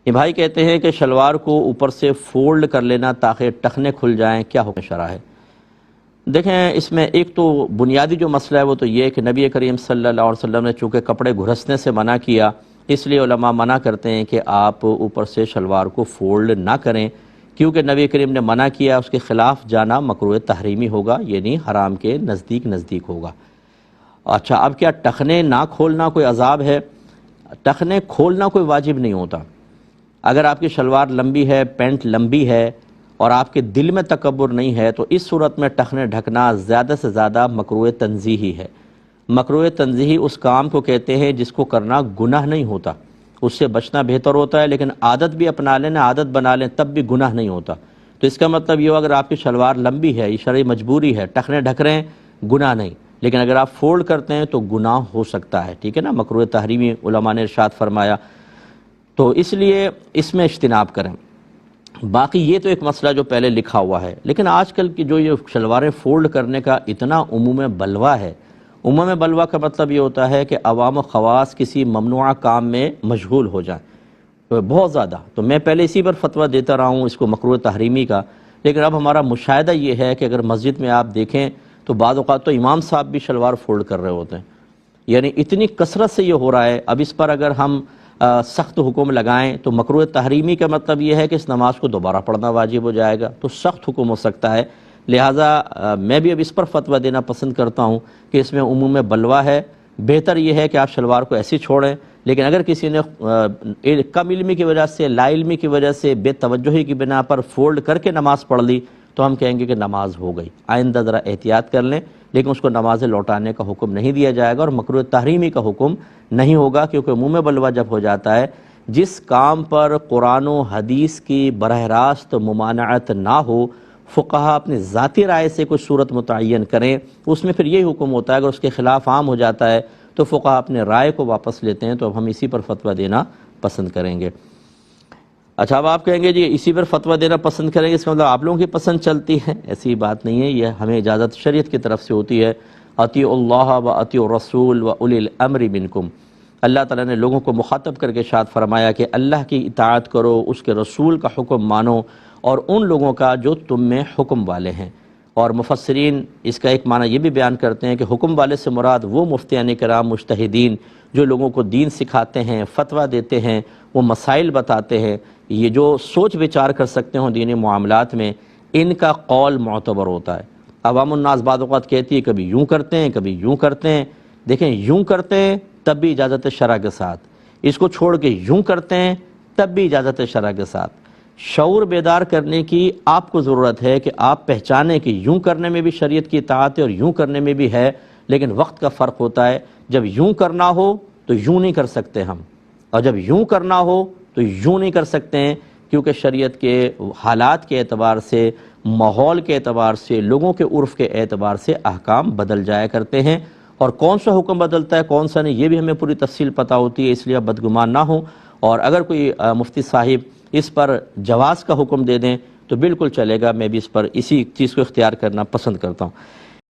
یہ بھائی کہتے ہیں کہ شلوار کو اوپر سے فولڈ کر لینا تاکہ ٹخنے کھل جائیں، کیا حکم شرع ہے؟ دیکھیں، اس میں ایک تو بنیادی جو مسئلہ ہے وہ تو یہ ہے کہ نبی کریم صلی اللہ علیہ وسلم نے چونکہ کپڑے گھرسنے سے منع کیا، اس لیے علماء منع کرتے ہیں کہ آپ اوپر سے شلوار کو فولڈ نہ کریں، کیونکہ نبی کریم نے منع کیا، اس کے خلاف جانا مکروہ تحریمی ہوگا، یعنی حرام کے نزدیک ہوگا۔ اچھا، اب کیا ٹخنے نہ کھولنا کوئی عذاب ہے؟ ٹخنے کھولنا کوئی واجب نہیں ہوتا۔ اگر آپ کی شلوار لمبی ہے، پینٹ لمبی ہے اور آپ کے دل میں تکبر نہیں ہے تو اس صورت میں ٹخنے ڈھکنا زیادہ سے زیادہ مکروہ تنزیہی ہے۔ مکروہ تنزیہی اس کام کو کہتے ہیں جس کو کرنا گناہ نہیں ہوتا، اس سے بچنا بہتر ہوتا ہے، لیکن عادت بھی اپنا لیں، عادت بنا لیں تب بھی گناہ نہیں ہوتا۔ تو اس کا مطلب یہ ہو اگر آپ کی شلوار لمبی ہے، یہ شرعی مجبوری ہے، ٹخنے ڈھک رہے ہیں، گناہ نہیں، لیکن اگر آپ فولڈ کرتے ہیں تو گناہ ہو سکتا ہے، ٹھیک ہے نا؟ مکروہ تحریمی علماء نے ارشاد فرمایا، تو اس لیے اس میں اجتناب کریں۔ باقی یہ تو ایک مسئلہ جو پہلے لکھا ہوا ہے، لیکن آج کل کی جو یہ شلواریں فولڈ کرنے کا اتنا عموم بلوہ ہے، عموم بلوہ کا مطلب یہ ہوتا ہے کہ عوام و خواص کسی ممنوعہ کام میں مشغول ہو جائیں بہت زیادہ۔ تو میں پہلے اسی پر فتویٰ دیتا رہا ہوں اس کو مکروہ تحریمی کا، لیکن اب ہمارا مشاہدہ یہ ہے کہ اگر مسجد میں آپ دیکھیں تو بعض اوقات تو امام صاحب بھی شلوار فولڈ کر رہے ہوتے ہیں، یعنی اتنی کثرت سے یہ ہو رہا ہے۔ اب اس پر اگر ہم سخت حکم لگائیں تو مکروہ تحریمی کا مطلب یہ ہے کہ اس نماز کو دوبارہ پڑھنا واجب ہو جائے گا، تو سخت حکم ہو سکتا ہے۔ لہٰذا میں بھی اب اس پر فتویٰ دینا پسند کرتا ہوں کہ اس میں عموم بلوہ ہے، بہتر یہ ہے کہ آپ شلوار کو ایسی چھوڑیں، لیکن اگر کسی نے کم علمی کی وجہ سے، لا علمی کی وجہ سے، بے توجہی کی بنا پر فولڈ کر کے نماز پڑھ لی تو ہم کہیں گے کہ نماز ہو گئی، آئندہ ذرا احتیاط کر لیں، لیکن اس کو نماز لوٹانے کا حکم نہیں دیا جائے گا اور مکروہ تحریمی کا حکم نہیں ہوگا، کیونکہ عموم بلوہ جب ہو جاتا ہے، جس کام پر قرآن و حدیث کی براہ راست ممانعت نہ ہو، فقہا اپنی ذاتی رائے سے کوئی صورت متعین کریں، اس میں پھر یہی حکم ہوتا ہے۔ اگر اس کے خلاف عام ہو جاتا ہے تو فقہا اپنے رائے کو واپس لیتے ہیں، تو اب ہم اسی پر فتویٰ دینا پسند کریں گے۔ اچھا، اب آپ کہیں گے جی اسی پر فتویٰ دینا پسند کریں گے، اس کا مطلب آپ لوگوں کی پسند چلتی ہے؟ ایسی بات نہیں ہے، یہ ہمیں اجازت شریعت کی طرف سے ہوتی ہے۔ اطیعوا اللہ و اطیعوا الرسول و اولی الامر منکم۔ اللہ تعالیٰ نے لوگوں کو مخاطب کر کے ارشاد فرمایا کہ اللہ کی اطاعت کرو، اس کے رسول کا حکم مانو، اور ان لوگوں کا جو تم میں حکم والے ہیں۔ اور مفسرین اس کا ایک معنی یہ بھی بیان کرتے ہیں کہ حکم والے سے مراد وہ مفتیان کرام، مجتہدین، جو لوگوں کو دین سکھاتے ہیں، فتویٰ دیتے ہیں، وہ مسائل بتاتے ہیں، یہ جو سوچ وچار کر سکتے ہوں دینی معاملات میں، ان کا قول معتبر ہوتا ہے۔ عوام الناس بعض اوقات کہتی ہے کبھی یوں کرتے ہیں، کبھی یوں کرتے ہیں۔ دیکھیں، یوں کرتے ہیں تب بھی اجازت شرع کے ساتھ، اس کو چھوڑ کے یوں کرتے ہیں تب بھی اجازت شرع کے ساتھ۔ شعور بیدار کرنے کی آپ کو ضرورت ہے کہ آپ پہچانیں کہ یوں کرنے میں بھی شریعت کی اطاعت ہے اور یوں کرنے میں بھی ہے، لیکن وقت کا فرق ہوتا ہے۔ جب یوں کرنا ہو تو یوں نہیں کر سکتے ہم، اور جب یوں کرنا ہو تو یوں نہیں کر سکتے ہیں، کیونکہ شریعت کے حالات کے اعتبار سے، ماحول کے اعتبار سے، لوگوں کے عرف کے اعتبار سے احکام بدل جایا کرتے ہیں، اور کون سا حکم بدلتا ہے کون سا نہیں یہ بھی ہمیں پوری تفصیل پتہ ہوتی ہے، اس لیے اب بدگمان نہ ہوں۔ اور اگر کوئی مفتی صاحب اس پر جواز کا حکم دے دیں تو بالکل چلے گا، میں بھی اس پر اسی چیز کو اختیار کرنا پسند کرتا ہوں۔